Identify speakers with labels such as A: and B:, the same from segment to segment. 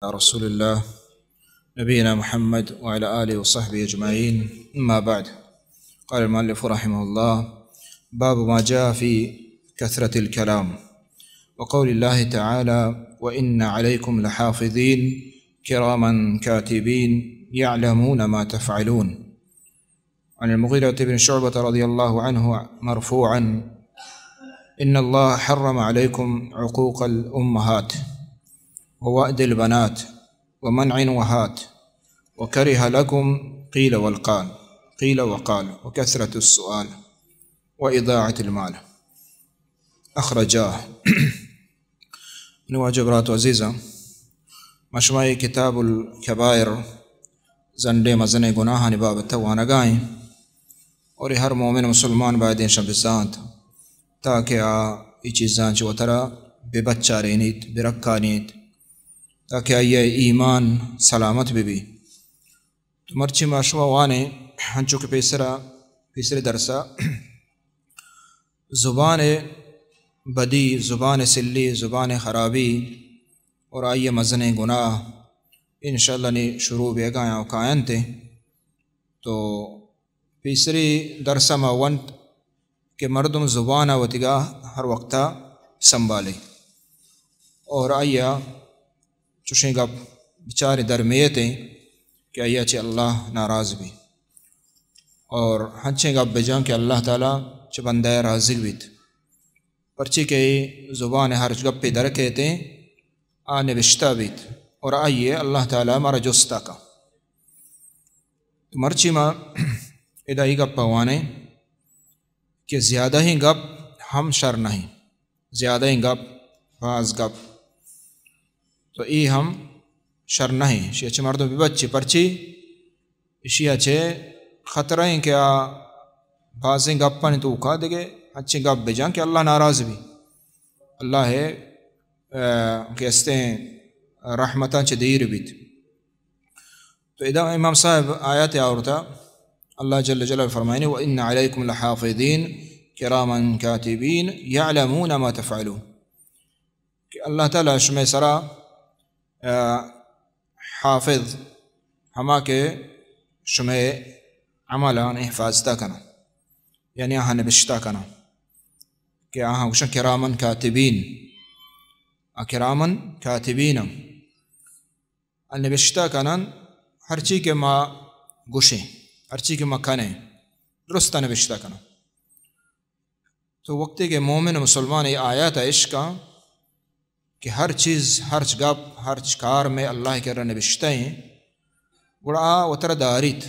A: رسول الله نبينا محمد وعلى آله وصحبه أجمعين. أما بعد، قال المؤلف رحمه الله: باب ما جاء في كثرة الكلام، وقول الله تعالى: وإن عليكم لحافظين كراما كاتبين يعلمون ما تفعلون. عن المغيرة بن شعبة رضي الله عنه مرفوعا: إن الله حرم عليكم عقوق الأمهات ووأد البنات ومنع وهات، وكره لكم قيل وقال وكثرة السؤال وإضاعة المال. أخرجاه. نواجه برات عزیزہ، مشمعی کتاب الکبائر زنڈے مزن گناہ نبابت وانگائیں، اور ہر مومن مسلمان باید شبزات تاکہ یہ چیزاں جو ترا بے بچہ رینیت بے رکھانیت تاکہ یہ ایمان سلامت بھی تو مرچی ماشوا وانے ہنچو کے پیسرے درسا زبان بدی، زبان سلی، زبان خرابی اور آئیے مزن گناہ انشاءاللہ نے شروع بے گایا وقائن تھے. تو پیسری درسہ مونت کہ مردم زبان وتگاہ ہر وقتا سنبھالے، اور آئیہ چوشیں گا بچارے درمیتیں کہ آئیہ چھ اللہ ناراض بھی، اور ہنچیں گا بجان کہ اللہ تعالیٰ چھ بندہ رازق بیت پرچی کہ زبان ہر گپ پہ در کہتے نوشتہ بیت، اور آئیے اللہ تعالیٰ مارا جستا کا تو مرچی ماں ادائی گپ پوانے کہ زیادہ ہی گپ ہم شر نہیں، زیادہ ہی گپ بعض گپ تو ای ہم شر نہیں. شی اچھے مردوں بھی بچی پرچی اشی اچھے خطرہ ہیں کہ بعضیں گپاں تو اکھا دے گے اچھے گپ بجان کہ اللہ ناراض بھی، اللہ ہے کہستے ہیں رحمتاں چھ دیر بیت. تو ادا امام صاحب آیات آورتا اللہ جل جلالہ فرمائنے: وَإِنَّ عَلَيْكُمْ لَحَافِظِينَ كِرَامًا كَاتِبِينَ يَعْلَمُونَ مَا تَفْعَلُونَ، کہ اللہ تعالیٰ شمع سرا حافظ ہما کے شمع عملان حفاظتہ کنا، یعنی آہاں نبشتہ کنا کہ آہاں گوشن کرامن کاتبین، کرامن کاتبین نبشتہ کنن ہر چی کے ما گوشیں، ہر چی کے ما کھنے درستہ نبشتہ کنا. تو وقتی کہ مومن مسلمان یہ آیات عشقہ کہ ہر چیز، ہر گپ، ہر کار میں اللہ کے رہ نبشتہ ہیں، گوڑا وطرہ داریت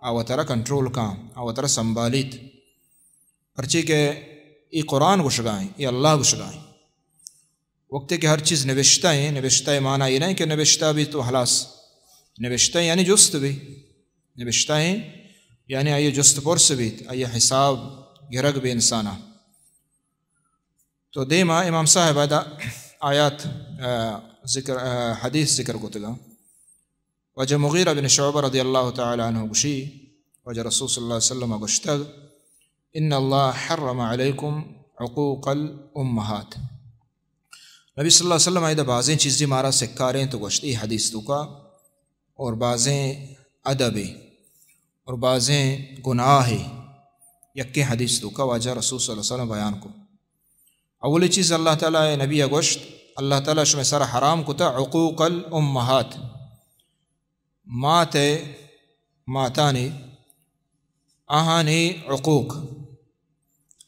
A: وطرہ کنٹرول کام وطرہ سنبھالیت پرچی کہ یہ قرآن گشگائیں، یہ اللہ گشگائیں. وقتی کہ ہر چیز نبشتہ ہیں، نبشتہ معنی یہ نہیں کہ نبشتہ بھی تو خلاص، نبشتہ یعنی جست بھی، نبشتہ ہیں یعنی آئیے جست پرس بھی، آئیے حساب گرگ بھی انسانہ. تو دیما امام صاحب آیات ذکر حدیث ذکر کو تگا وجہ مغیرہ بن شعبہ رضی اللہ تعالی عنہ گشی وجہ رسول صلی اللہ علیہ وسلم گشتگ: ان اللہ حرم علیکم عقوق الامہات. نبی صلی اللہ علیہ وسلم ایدہ بعضیں چیزیں مارا سکاریں تو گشتی حدیث تو کا، اور بعضیں ادبی اور بعضیں گناہ یکی حدیث تو کا واجہ رسول صلی اللہ علیہ وسلم بیان کو. اولی چیز اللہ تعالیٰ نبی گوشت اللہ تعالیٰ شمع سر حرام کو تا عقوق الامہات، ماتانی آہانی عقوق،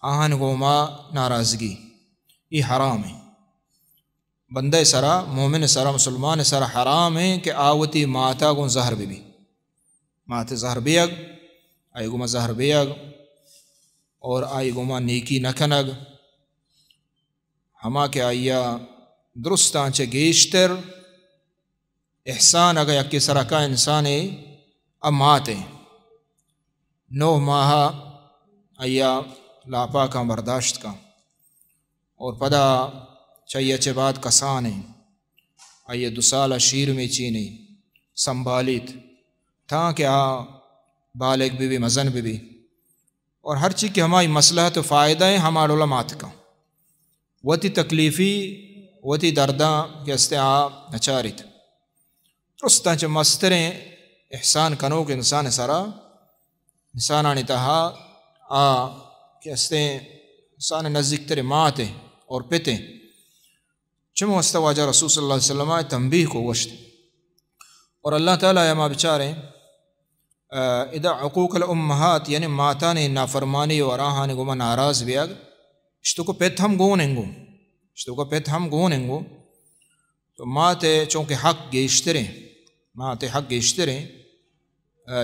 A: آہن گوما ناراضگی، یہ حرام ہے. بندہ سرا مومن سرا مسلمان سرا حرام ہے کہ آوتی ماتا گون زہر بھی مات زہر بیگ آئی گوما زہر بیگ، اور آئی گوما نیکی نکنگ ہما کہ آئیا درستان چے گیشتر احسان اگر یکی سرکا انسان امات ہیں 9 ماہ آئیا لاپا کا برداشت کا، اور پدا چاہیے چے بعد کسانے آئیے 2 سال شیر میں چینی سنبھالیت تھا کہ بالغ بھی مزن بھی، اور ہر چیز کی ہماری مصلحت و فائدہ ہیں ہمارے علمات کا. وتی تکلیفی وتی درداں کے استعاب نچارت رستا چ مستریں احسان کنو کہ انسان سارا انسانانی تہا کہ استیں انسان نزدیک ترے ماتے اور پتے چمو استواجہ رسول صلی اللہ علیہ وسلم تنبیہ کو وشت اور اللہ تعالیٰ ما بچاریں اذا عقوق الامہات یعنی ماتانی نافرمانی اور آہانی گو ما ناراض بیاگ اشتو کو پیت ہم گوننگو تو ماتے چونکہ حق گیشتریں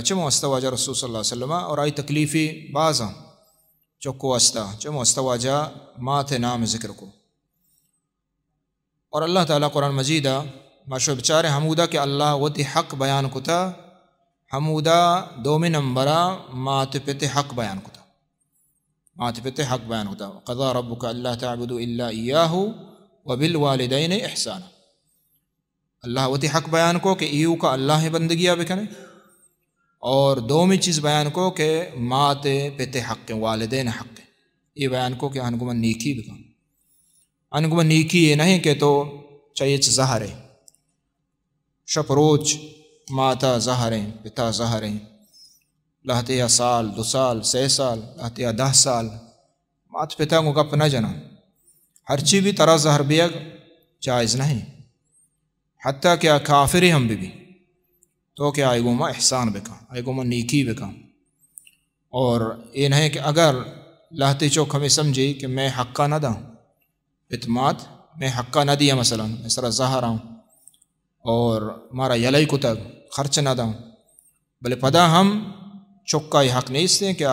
A: چمو استواجہ رسول صلی اللہ علیہ وسلم اور آئی تکلیفی بازاں چوکو استا چمو استواجہ ماتے نام ذکر کو اور اللہ تعالیٰ قرآن مجیدہ ماشو بچارے حمودہ کہ اللہ وتی حق بیان کتا حمودہ دومی نمبرہ مات پتے حق بیان کتا قضا ربک اللہ تعبدوا الا ایاہ وبالوالدین احسانا اللہ وتی حق بیان کو کہ ایو کا اللہ بندگیہ بکنے اور دومی چیز بیان کو کہ مات پتے حق والدین حق یہ بیان کو کہ انگو نیکی بکن انگو نیکی یہ نہیں کہ تو چاہیے زہریں شپ روچ ماتا زہریں پتا زہریں لہتے یا سال 2 سال 6 سال لہتے یا 10 سال مات پتا کو گپ نہ جنا ہر چیز بھی طرح زہر بیگ جائز نہیں حتیٰ کہ کافری ہم بھی تو کہ آئے گو ما احسان بکا آئے گو ما نیکی بکا اور یہ نہیں کہ اگر لہتے چوک ہمیں سمجھی کہ میں حقہ نہ دوں اعتماد میں حقہ نہ دیا مثلا میں سرا زہر ہوں اور مارا یلائی کو تک خرچ نہ دوں بلے پدا ہم چوکا یہ حق نہیں اس لیں کہ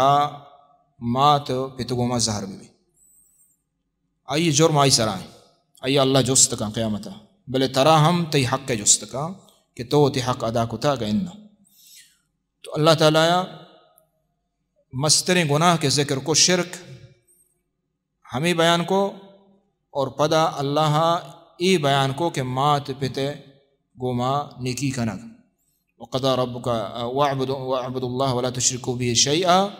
A: مات پتگو ما زہر بھی آئیے جرم آئی سرائیں آئیے اللہ جست کا قیامتا بلے ترا ہم تی حق کے جست کا کہ تو تی حق ادا کتا گا انہا تو اللہ تعالیٰ مستر گناہ کے ذکر کو شرک ہمیں بیان کو اور پدا اللہ ای بیان کو کہ مات پتے گوما نیکی کنگ وقضى ربك واعبدوا الله ولا تشركوا به شيئا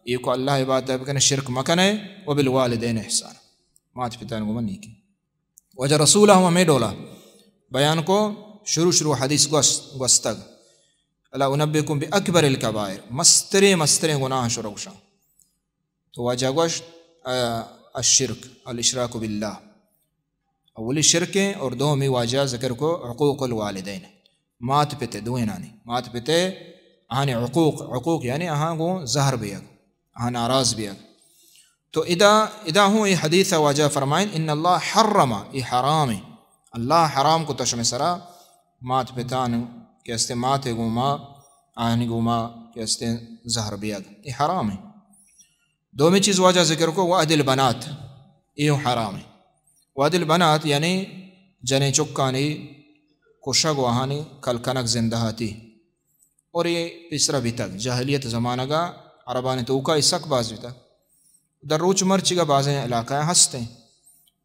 A: یہ کو اللہ عبادت بکنے شرک مکنے وبالوالدین احسان مات پتا گوما نیکی وجہ رسولہ ہمیں ڈولا بیان کو شروع حدیث گوستگ الا انبئکم باکبر الکبائر مسترے گناہ شروع تو وجہ گوشت الشرک الاشراک باللہ اولی شرکیں اور دومی واجہ ذکر کو عقوق الوالدین مات پتے دوینانی مات پتے آہاں عقوق یعنی آہاں گو زہر بیگ آہاں ناراض بیگ تو ادا ہوں یہ حدیث واجہ فرمائیں ان اللہ حرم یہ حرام ہے اللہ حرام کو تشم سرا مات پتان کہ استے مات گوما آہنی گوما کہ استے زہر بیگ یہ حرام ہے دومی چیز واجہ ذکر کو وعد البنات یہ حرام ہے وعد البنات یعنی جنے چکانی کشگ وہانی کل کنک زندہ آتی اور یہ تیسرا بھی تک جاہلیت زمانہ گا عربانی تو کا اسک باز بھی تک در روچ مرچی کا بازیں علاقہ ہستے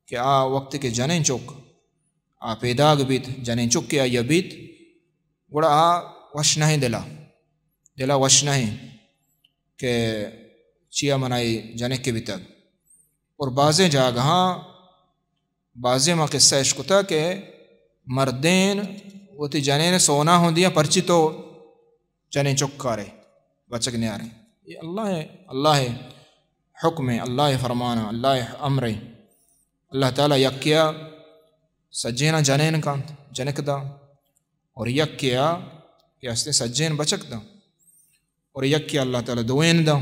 A: کہ وقت کے جنیں چک پیداگ بیت جنیں چک کے یا بیت گوڑا وش نہیں دلا وش نہیں کہ چیا منائی جنے کے بھی تک اور بازیں جاگہاں بازیں ما قصہ عشقتا کہ مردین وہ تی جنین سونا ہوں دیا پرچی تو جنین چکارے بچک نہیں آ رہے یہ اللہ ہے حکم ہے اللہ فرمانا اللہ امر ہے اللہ تعالیٰ یکیا سجینا جنین کا جنک دا اور یکیا کہ استے سجین بچک دا اور یکیا اللہ تعالیٰ دوین دا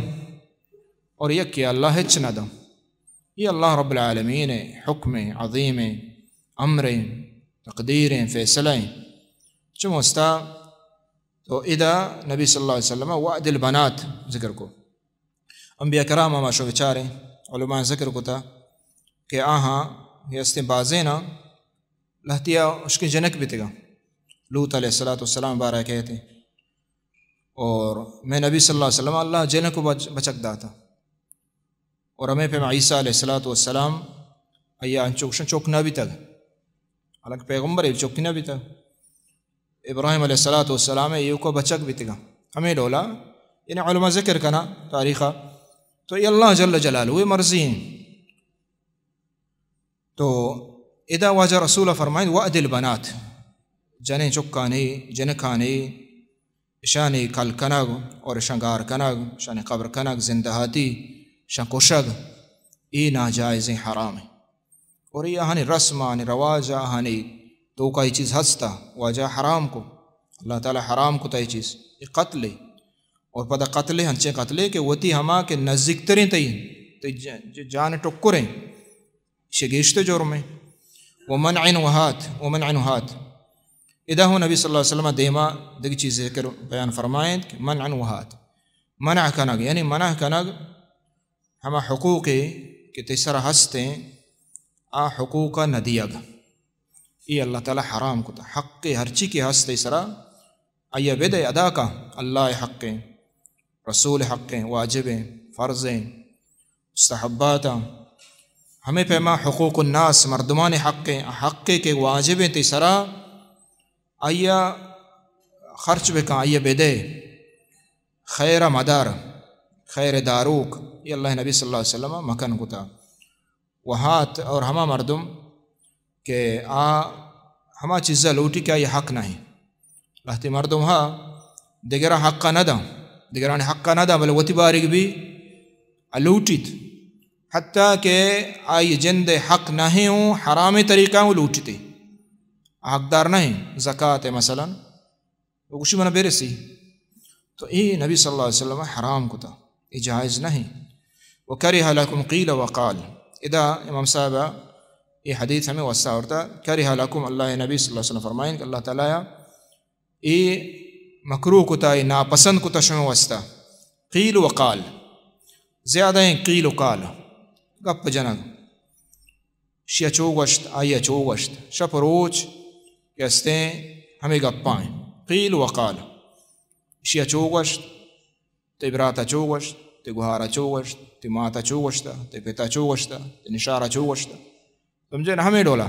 A: اور یکیا اللہ ہچ نہ دا یہ اللہ رب العالمین حکم عظیم امر تقدیریں فیصلیں چموستا تو ادا نبی صلی اللہ علیہ وسلم وعد البنات ذکر کو انبیاء کرام ما شو بچارے علماء ذکر کو تھا کہ آہاں یہ استے بازینا لہتیا اس کی جنک بھی تگا لوط علیہ السلام بارہ کہتے اور میں نبی صلی اللہ علیہ وسلم اللہ جنک کو بچک داتا اور ہمیں پہ عیسیٰ علیہ السلام ایان چوکنا بھی تک حالانکہ پیغمبر ہے چوکنا بھی تک ابراہیم علیہ السلام یہ کو بچک بھی تگا ہمیں ڈولا یعنی علماء ذکر کنا تاریخہ تو یہ اللہ جل جلالہ وہ مرضی ہیں تو ادا واجہ رسول فرمائیں وعد البنات جنے چکانی جنکانی شانی کل کنگ اور شنگار کنگ شان قبر کنگ زندہاتی شان کشگ ای ناجائز حرام ہے. اور یہ ہنی رسم ہنی رواج ہنی تو کا یہ چیز ہستا واجہ حرام کو اللہ تعالیٰ حرام کو تا یہ چیز یہ قتل ہے. اور پتہ قتل ہنچے قتل کہ وتی ہما کے نزدیک تریں تی جان ٹکریں شگیشت جرمیں. ومنع وہات ادا ہو نبی صلی اللہ علیہ وسلم دیما دیکھ چیز ذکر بیان فرمائیں کہ منع وہات منع کنگ یعنی منع کنگ ہما حقوق کہ تیسر ہستیں آ حقوق ندیگ یہ اللہ تعالیٰ حرام کو تا حق ہر چی کے ہستے سرا آیا بید ادا کا اللہ حق رسول حق واجب فرضیں مستحبات ہمیں پیما حقوق الناس مردمان حق کے واجب تیسرا آیا خرچ بکا آیا بدے خیر مدار خیر داروک یہ اللہ نبی صلی اللہ علیہ وسلم مکن کتا. وہات اور ہما مردم کہ ہما چیزا لوٹی کیا یہ حق نہیں لہتی مردم ہاں دیگرہ حقا ندا دیگران حقا ندا بلے وتی بارک بھی لوٹیت حتیٰ کہ آئی جند حق نہیں ہوں حرامی طریقہ وہ لوٹتے حقدار نہیں زکاة مثلا وہ کچھ منہ بیرسی تو یہ نبی صلی اللہ علیہ وسلم حرام کتا یہ جائز نہیں. وَكَرِهَ لَكُمْ قِيلَ وَقَالَ ادا امام صاحب یہ حدیث ہمیں وسا ہوتا کَرِهَ لَكُمْ اللہ نبی صلی اللہ علیہ وسلم فرمائیں کہ اللہ تعالیٰ یہ مکروہ کتا یہ ناپسند کتا شمع وستا قیل وقال زیادہ ہیں قیل وقال گپ جنگ شیعہ چوگشت آئیہ چوگشت شپ روچ یستیں ہمیں گپائیں قیل وقال شیعہ چوگشت تی براتا چوگشت تی گوھارا چوگشت تی ماتا چوگشتا تی پتا چوگشتا تی نشارا چوگشتا سمجھے نا ہمیں ڈولا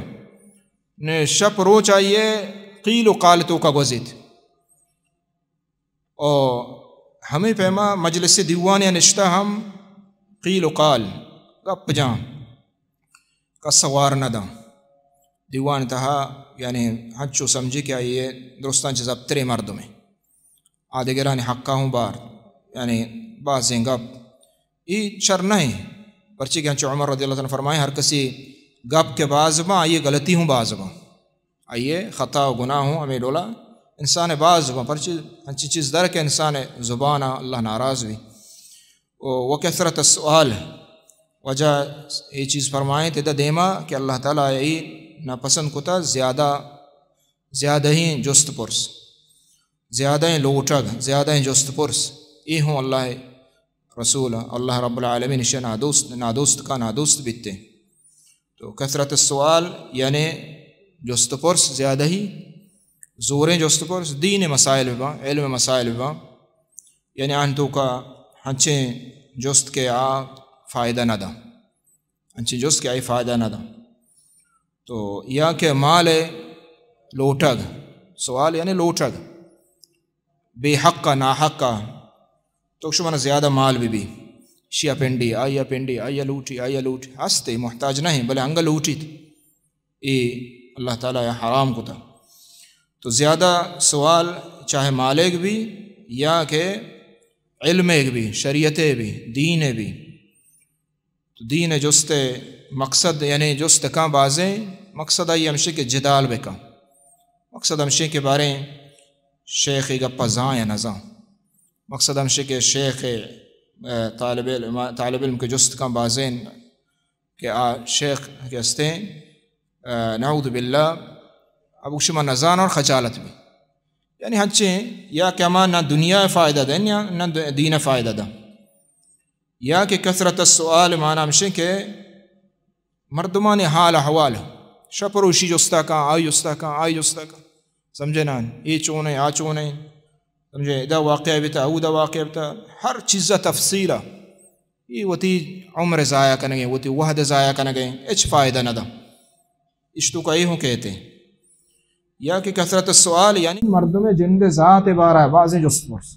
A: نے شپ روچ آئیے قیل وقال تو کا گوزیت اور ہمیں پیما مجلس دیوان یا نشتہ ہم قیل وقال گپ جان کا سوار ندا دیوان تہا یعنی ہنچو سمجھی کہ یہ درستان چیز اب ترے مردوں میں آدھگرانی حقہ ہوں بار یعنی بازیں گپ یہ شر نہیں پرچی کہ ہنچو عمر رضی اللہ عنہ فرمائے ہر کسی گپ کے باز با آئیے غلطی ہوں باز با آئیے خطا و گناہ ہوں ہمیں ڈولا انسان باز با پرچی ہنچی چیز در کے انسان زبانہ اللہ ناراض بھی وہ کثرت السؤال وجہ یہ چیز فرمائیں تیدہ دیما کہ اللہ تعالیٰ یہ ناپسند کتا زیادہ ہی جست پرس زیادہ ہی لوٹگ زیادہ ہی جست پرس یہ ہوں اللہ رسول اللہ رب العالمین شے نادوست کا نادوست بیتے. تو کثرت السؤال یعنی جست پرس زیادہ ہی زوریں جست پرس دین مسائل با علم مسائل با یعنی آنتو کا ہنچیں جست کے فائدہ نہ دا ہنچیں جست کے فائدہ نہ دا. تو یا کہ مال لوٹگ سوال یعنی لوٹگ بے حق کا نا حق کا تو شمانہ زیادہ مال بھی شیعہ پنڈی آئیا لوٹی ہستے محتاج نہیں بلے انگا لوٹی یہ اللہ تعالیٰ حرام کو تھا. تو زیادہ سوال چاہے مالک بھی یا کہ علم بھی شریعت بھی دین بھی. تو دین جست مقصد یعنی جست کہاں بازیں مقصد آئی ہمشے کے جدال بے کا مقصد ہمشے کے بارے شیخ گپا زاں یا نزاں مقصد ہمشے کے شیخ طالب علم کے جست کہاں بازیں کہ شیخ کے ہستیں نعوذ باللہ ابو شما نزان اور خجالت بھی یعنی ہنچیں یا کہ ہماں نہ دنیا فائدہ دیں یا نہ دین فائدہ دیں یا کہ کثرت السؤال معنی ہمشے کے مردمان حال احوال شپروشی جستا کا آئی جستا کا سمجھے نا یہ چونے آ چونے سمجھے ادا واقعہ بتا او دا واقعہ بتا ہر چیزہ تفصیلہ یہ وتی عمر ضائع کرنگے وتی وحد ضائع کرنگے اچھ فائدہ نہ دا اشتو کا یہ ہوں کہتے ہیں. یا کہ کثرت السؤال یعنی مردم جند ذات بارہ بازیں جست پرس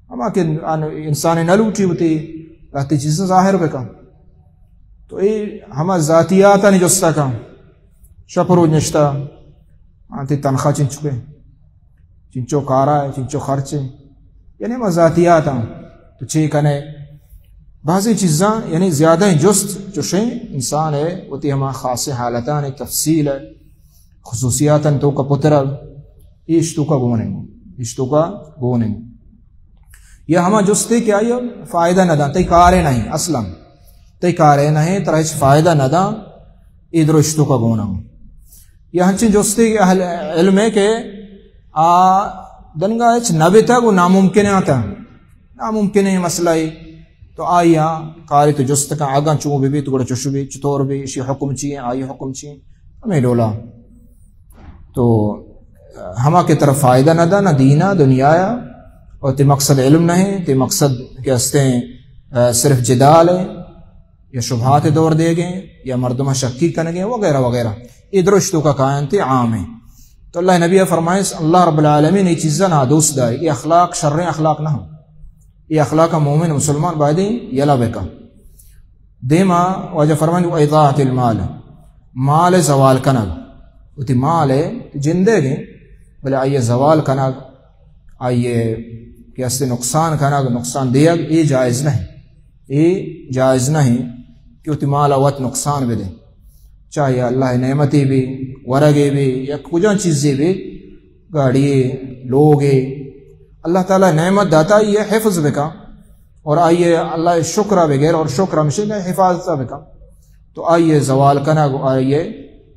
A: ہما کہ انسان نہ لوٹی ہوتی رہتی چیزیں ظاہر بے کا تو یہ ہما ذاتیاتا نہیں جستا کا شپرو نشتا آنتی تنخواہ چنچو کارا ہے چنچو خرچے یعنی مذاتیات ہیں تو چی کنے بعضی چیزاں یعنی زیادہ جست چوشیں انسان ہے وتی ہما خاص حالتان تفصیل ہے خصوصیاتاً تو کا پتر ایشتو کا گونیں یا ہما جستے کیا یہ فائدہ نہ دا تی کارے نہیں اصلا تی کارے نہیں ترہچ فائدہ نہ دا ادھر اشتو کا گوناں یا ہنچن جستے کی اہل علم ہے کہ دنگا اچ نبی تک وہ ناممکن آتا ناممکن ہے مسئلہ ہی تو آیا کاری تو جست کا آگاں چوں بھی تو گڑا چشو بھی چطور بھی اسی حکم چیئے آئی حکم چیئے ہمیں ڈولا تو ہما کی طرف فائدہ نہ دا نہ دینا دنیا اور تی مقصد علم نہیں تی مقصد کے ہستے صرف جدال ہے یا شبہات دور دے گئے یا مردمہ شکی کرنے وغیرہ وغیرہ ادرشتوں کا قائم تھی عام ہے تو اللہ نبی فرمائے اللہ رب العالمین یہ چیزیں نہ دوست دائے یہ اخلاق شر اخلاق نہ ہو یہ اخلاق مومن مسلمان بائدی یلا بکا دیما واجہ فرمائے اضاعت المال مال زوال کنگ وہ مال ہے جندے گئے بلے آئیے زوال کنگ آئیے کہ اس سے نقصان کنگ نقصان دیا یہ جائز نہیں کہ وہ مال اوت نقصان بھی دے چاہے اللہ نعمتی بھی ورگے بھی یا کجا چیزیں بھی گاڑی لوگے اللہ تعالیٰ نعمت داتا یہ حفظ بکا اور آئیے اللہ شکرہ بغیر اور شکرہ مشکل حفاظت بکا تو آئیے زوال کنا آئیے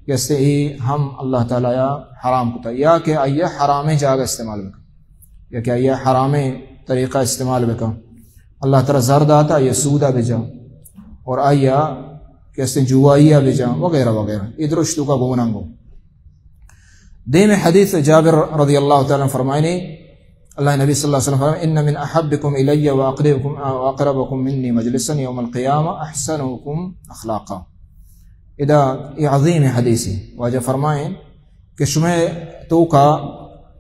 A: کیسے ہی ہم اللہ تعالیٰ یا حرام کتا یا کہ آئیے حرام جاگہ استعمال بکا یا کہ آئیے حرام طریقہ استعمال بکا اللہ تعالیٰ زرد آتا یہ سودہ بجا اور آئیے کیسے جوائیہ بجا وغیرہ وغیرہ ادرشتو کا گوننگو دیم حدیث جابر رضی اللہ تعالیٰ فرمائنے اللہ نبی صلی اللہ علیہ وسلم فرمائے ان من احبکم الی واقربکم منی مجلسا یوم القیامہ احسنکم اخلاقا ادا یہ عظیم حدیثی واجہ فرمائیں کہ شمع تو کا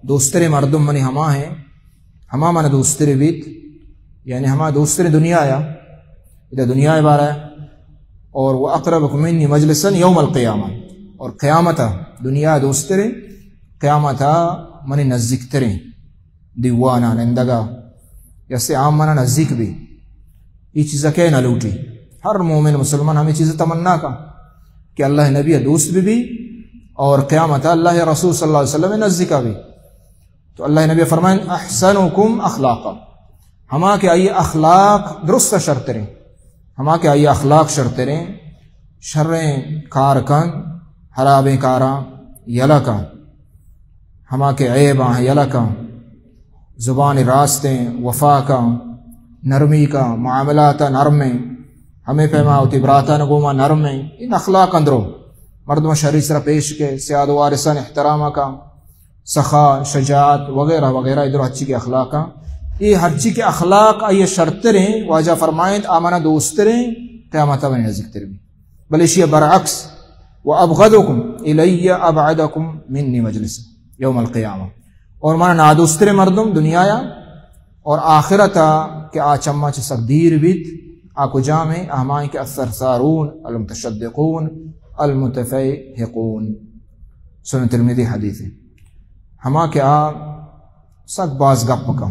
A: دوستر مردم منی ہما ہیں ہما من دوستر بیت یعنی ہما دوستر دنیا آیا ادا دنیا بارہ ہے اور وہ اقربکم منی مجلسا یوم القیامہ اور قیامتا دنیا دوسترے قیامتا منی نزدیکترے دیوانا نندگا جیسے عام منا نزدیک بھی یہ چیزیں کہ نہ لوٹی ہر مومن مسلمان ہمیں چیزیں تمنا کا کہ اللہ نبی دوست بھی اور قیامتا اللہ رسول صلی اللہ علیہ وسلم نزدیکا بھی تو اللہ نبی فرمائیں احسنکم اخلاقا ہما کہ آئیے اخلاق درست شرط رہیں ہما کہ آئیے اخلاق شرط رہیں شریں کارکن حرابیں کاراں یلکا ہما کے عیباں یلکا زبان راستیں وفا کا نرمی کا معاملات نرمیں ہمیں پیما ہوتی براتا نگوما نرمیں ان اخلاق اندرو مردم شریسرہ پیش کے سیاد وارثان احترامہ کا سخا شجاعت وغیرہ وغیرہ ادھر اچھی کے اخلاق کا یہ ہر چیز کے اخلاق آئیے شرط رہیں واجہ فرمائیں آمنہ دوست رہیں قیامتہ بنی نزدیک بھی بلشی برعکس وَأَبْغَدُكُمْ إِلَيَّ أَبْعَدَكُمْ مِنِّي مَجْلِسٍ یوم القیامہ اور مانا نادوستر مردم دنیایا اور آخرتا کہ آچمہ چھ سقدیر بیت آکو جامع اہمائیں کے الثرثارون المتشدقون المتفیحقون سنن ترمذی حدیث ہے ہما کہ سک باز گپ کا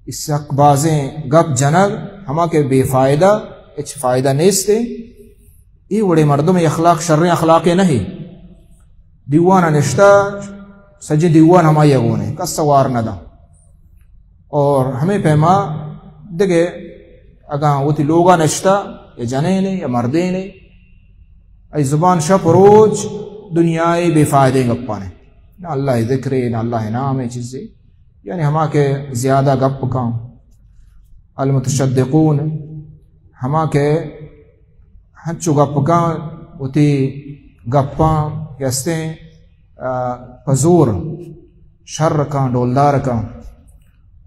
A: اس سک بازیں گپ جنگ ہما کے بے فائدہ اچھ فائدہ نیستے یہ بڑے مردم اخلاق شر اخلاق نہیں دیوانا نشتہ سجی دیوان ہما یگونے کس سوار نہ دا اور ہمیں پیما دگے اگاں وہ تی لوگا نشتہ یا جنے نے یا مردے نے ای زبان شپ روج دنیای بے فائدے گپانے نہ اللہ ذکرے نہ اللہ نام چیزیں یعنی ہما کے زیادہ گپ کا المتشدقون ہما کے ہنچو گپ کا وہ تی گپاں کہستے ہیں پزور شر کا ڈولدار کا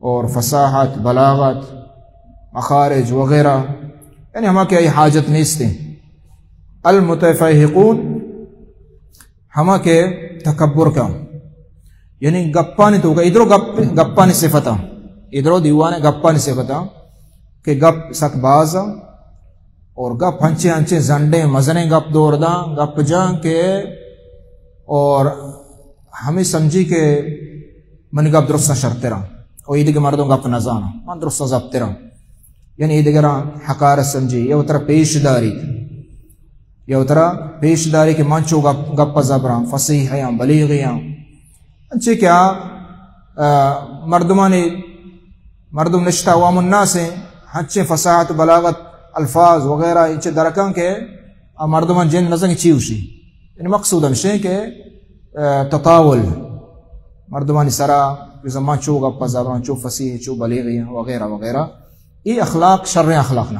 A: اور فصاحت بلاغت مخارج وغیرہ یعنی ہما کے حاجت نیستے المتفیحقون ہما کے تکبر کا یعنی گپانی تو ادھرو گپانی صفتا ادھرو دیوانے گپانی صفتا کہ گپ سک باز اور گپ ہنچے ہنچے زنڈے مزنے گپ دور دا گپ جان کے اور ہمیں سمجھی کہ من گپ درست شرط رہا اور یہ مردوں گپ نزانا من درست ضبط رہا یعنی یہ دیگر حقارت سمجھی یہ اترا پیشداری یہ اترا پیشداری کے منچو گپ زبراں فصیح ہیں بلیغ ہیں انچے کیا مردم نشتہ عوام الناس ہیں ہنچے فصاحت بلاغت الفاظ وغیرہ انچے درکاں کے مردمان جن نظر چیوشی یعنی مقصود ہمشے کہ تطاول مردمانی سرا زمان چو گپ زبراں چو فصیح چو بلیغ ہیں وغیرہ وغیرہ یہ اخلاق شر اخلاق نہ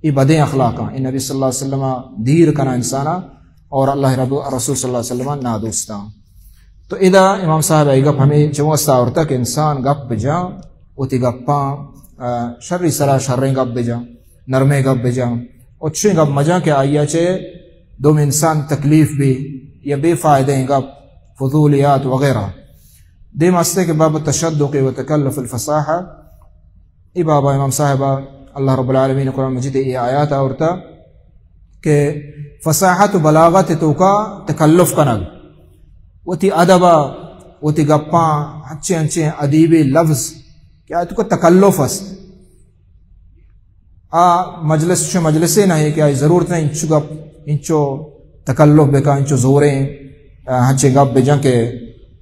A: یہ بدیں اخلاق ہیں نبی صلی اللہ علیہ وسلم دیر کنا انسانا اور اللہ رسول صلی اللہ علیہ وسلم نادوستا تو اذا امام صاحب ای گپ ہمیں چوستا اورتا کہ انسان گپ بجا اوتی گپاں شر سرا شریں گپ بجا نرمے گپ بجا اچھے گپ مجا کہ آئیا چے دو میں انسان تکلیف بھی یا بے فائدے گپ فضولیات وغیرہ دے مسئلے کے باب تشدق و تکلف الفصاحہ ای بابا امام صاحبہ اللہ رب العالمین قرآن مجید یہ آیات آورتا کہ فصاحت و بلاغت تو کا تکلف کنگ وہ تی ادبا وہ تی گپاں اچھے اچھے ادیبی لفظ کیا تو کا تکلف است مجلس چو مجلسے نہیں کیا ضرورت نہیں انچو گپ انچو تکلف بکا انچو زوریں ہنچے گپ بجن کے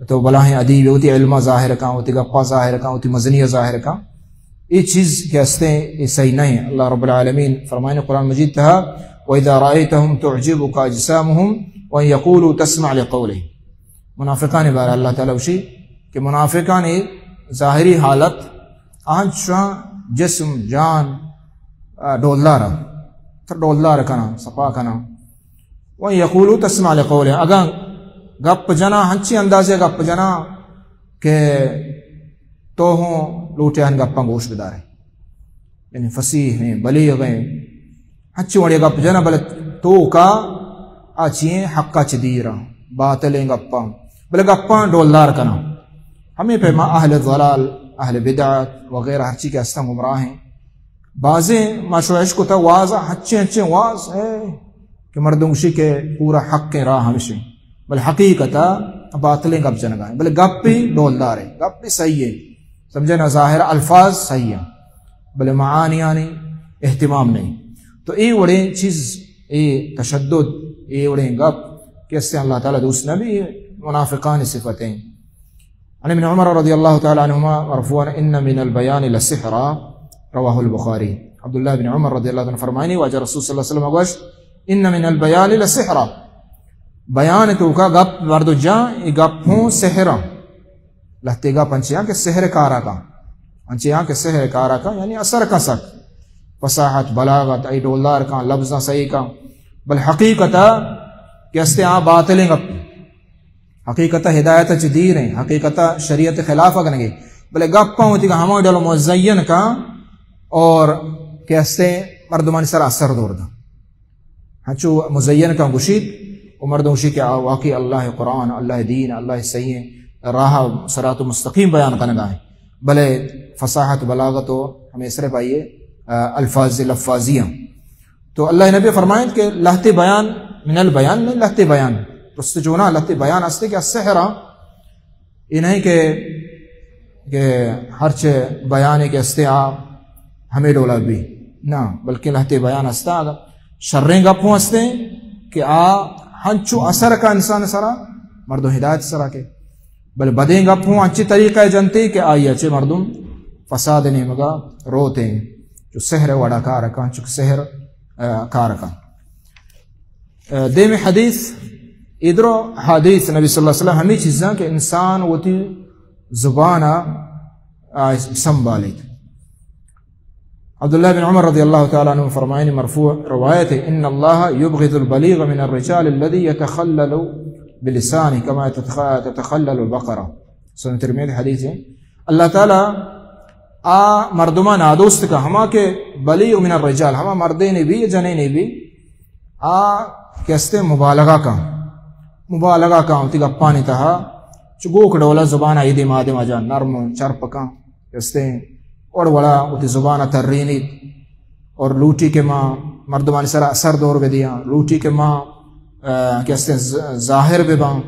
A: تو بلاہیں ادیبی ہوتی علمہ ظاہر کا ہوتی گپا ظاہر کا ہوتی مزنیہ ظاہر کا یہ چیز کے ہستے یہ صحیح نہیں ہے اللہ رب العالمین فرمائنے قرآن مجید تھا وَإِذَا رَأَيْتَهُمْ تُعْجِبُكَ أَجْسَامُهُمْ وَإِنْ يَقُولُوا تَسْمَعْ لِقَوْلِهِمْ منافقان بارے اللہ تعالیٰ وشی کہ منافقان ظاہری حالت آنچا جسم جان ڈولدار کنا سپا کنا وَإِنْ يَقُولُوا تَسْمَعْ لِقَوْلِهِمْ اگر گپ جنا ہنچی اندازے گپ جنا کہ تو ہوں لوٹے ہن گپاں گوش بدارے یعنی فصیح ہیں بلیغ ہیں ہنچی وڑے گپ جنا بلے تو کا آچیں حقا چدیرہ باطلیں گپاں بلے گپاں ڈولدار کنا ہمیں پہ اہل ضلال اہل بدعات وغیرہ ہر چیز کے ہستہ گمراہ ہیں بعضیں معشوعش کو تا واضح ہنچے واضح ہے کہ مردنگشی کے پورا حق کے راہ ہمشیں بل حقیقتا باطلیں گپ جنگائیں بلے گپ بھی ڈولدار ہے گپ بھی صحیح ہے سمجھے نا ظاہر الفاظ صحیح ہیں بلے معانی نہیں اہتمام نہیں تو یہ وڑے چیز یہ تشدد یہ وڑے گپ کیسے اللہ تعالیٰ دوسنا بھی منافقان صفتیں عن ابن عمر رضی اللہ تعالیٰ عنہما مرفوعا ان من البیان لسحرا رواہ البخاری عبداللہ بن عمر رضی اللہ عنہ فرمائنی واجہ رسول صلی اللہ علیہ وسلم گوش ان من البیان لسحرا بیان تو کا گپ وردو جا یہ گپ ہوں سحرا لہتے گا پنچیاں کے سحر کارا کا پنچیاں کے سحر کارا کا یعنی اثر کا سک فصاحت بلاغت ای ڈولدار کا لفظاں صحیح کا بل حقیقتا کیستے باطلیں گپ حقیقتا ہدایت دیر ہیں حقیقتا شریعت خلاف اگنگے بلے گپاں ہوتی کہ ہمیں ڈالو مزین کا اور کیستے مردمانی سر اثر دور دا ہنچو مزین کا گشید و مردم شی کہ واقعی اللہ قرآن اللہ دین اللہ صحیح راہ صراط مستقیم بیان کرنا ہے بلے فصاحت بلاغت و ہمیں اسرے پائیے الفاظ لفاظیاں تو اللہ نبی فرمائیں کہ لہتے بیان من البیان نہیں لہتے بیان رستجونا لہتے بیان استے کہ السحرہ یہ نہیں کہ ہرچ بیانے کے استے ہمیں ڈولا بھی نہ بلکہ لہتے بیان استا شریں گپوں استے کہ ہنچو اثر کا انسان سرا مردم ہدایت سرا کے بل بدیں گپوں اچھی طریقہ جنتے کہ آئی اچھے مردم فساد نے مگا روتے ہیں جو سحر وڑا کارکا چک سحر کارکا دے میں حدیث ادھر حدیث نبی صلی اللہ علیہ وسلم ہمیں چیزاں کہ انسان ہوتی زبانہ سنبھالے عبداللہ بن عمر رضی اللہ تعالیٰ عنہ فرمائن مرفوع روایت ہے ان اللہ یبغض البلیغ من الرجال الذي يتخلل بلسانه كما تتخلل البقرہ سنن ترمذی حدیث ہے اللہ تعالیٰ مردمان آدوست کا ہما کے بلیغ من الرجال ہما مردے نے بھی جنے نے بھی کیستے مبالغہ کا ہوتی گپانی تہا چگوک ڈولا زبان ایدی مادم آجا نرم چرپ کا کیستے اور وڑا ہوتی زبان ترینی اور لوٹی کے ماں مردمان سرا اثر دور بے دیا لوٹی کے ماں کیستے ظاہر بے باں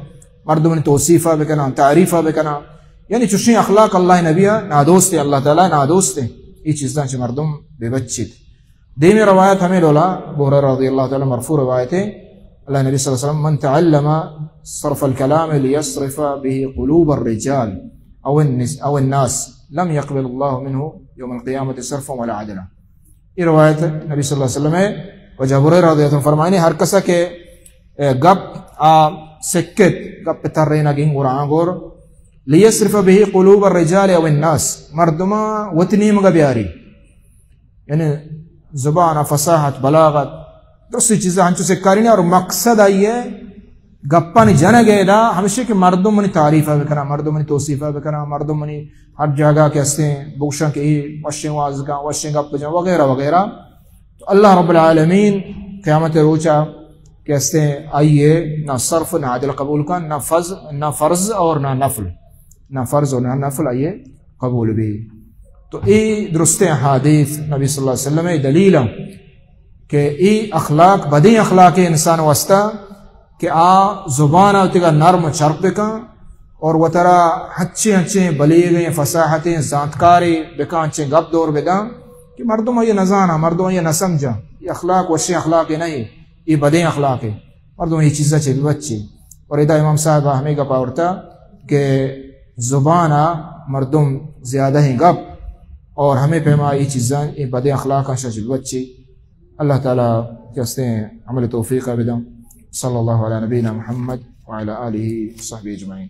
A: مردمانی توصیفہ بکنا تعریفہ بکنا یعنی چشنی اخلاق اللہ نبیہ نادوست اللہ تعالیٰ نادوست یہ چیزاں چھ مردم بے بچت دیمی روایت ہمیں لولا ابو ہریرہ رضی اللہ تعالیٰ مرفوع روایت ہے اللہ نبی صلی اللہ علیہ وسلم من تعلم صرف الكلام ليصرف به قلوب الرجال او الناس لم يقبل الله منه يوم القیامت صرفا ولا عدلا. یہ روایت نبی صلی اللہ علیہ وسلم ہے وجہ ابو ہریرہ رضی اللہ عنہ فرمائنے ہر کسا کے گپ سکت گپ ترین گین قرآن گور لیصرف به قلوب الرجال او الناس مردما وطنی مگا بیاری یعنی زبان فصاحت بلاغت دوسری چیزیں ہنچو سے کرنے اور مقصد آئی ہے گپانی جنہ گئے دا ہمیشہ کہ مردم منی تعریفہ بکنا مردم منی توصیفہ بکنا مردم منی ہر جگہ کے ہستے ہیں بوشن کے ہی وشن وازگاں وشن گپ جاں وغیرہ وغیرہ. تو اللہ رب العالمین قیامت روچہ کے ہستے ہیں آئیے نہ صرف نہ عدل قبول کا نہ فرض اور نہ نفل نہ فرض اور نہ نفل آئیے قبول بھی. تو ای درست حدیث نبی صلی اللہ علیہ وسلم دلیل کہ ای اخلاق بدی اخلاق انسان واسطہ کہ زبان ہوتی نرم چرپ کا اور وہ طرح ہچے بلیغیں فصاحتیں ذاتکاری بکانچیں گپ دور بدا کہ مردم یہ نہ جانا مردم یہ نہ سمجھا یہ اخلاق وشی اخلاق نہیں یہ بدی اخلاق ہے مردم یہ چیزیں چل بچے. اور ادا امام صاحب ہمیں گپا اڑتا کہ زبانہ مردم زیادہ ہی گپ اور ہمیں پیما یہ چیزاں یہ بد اخلاق کا شجل بچی. اللہ تعالیٰ کہتے ہیں عمل توفیق بدم. صلی اللہ علیہ نبینا محمد وعلی آلہ وصحبہ اجمعین.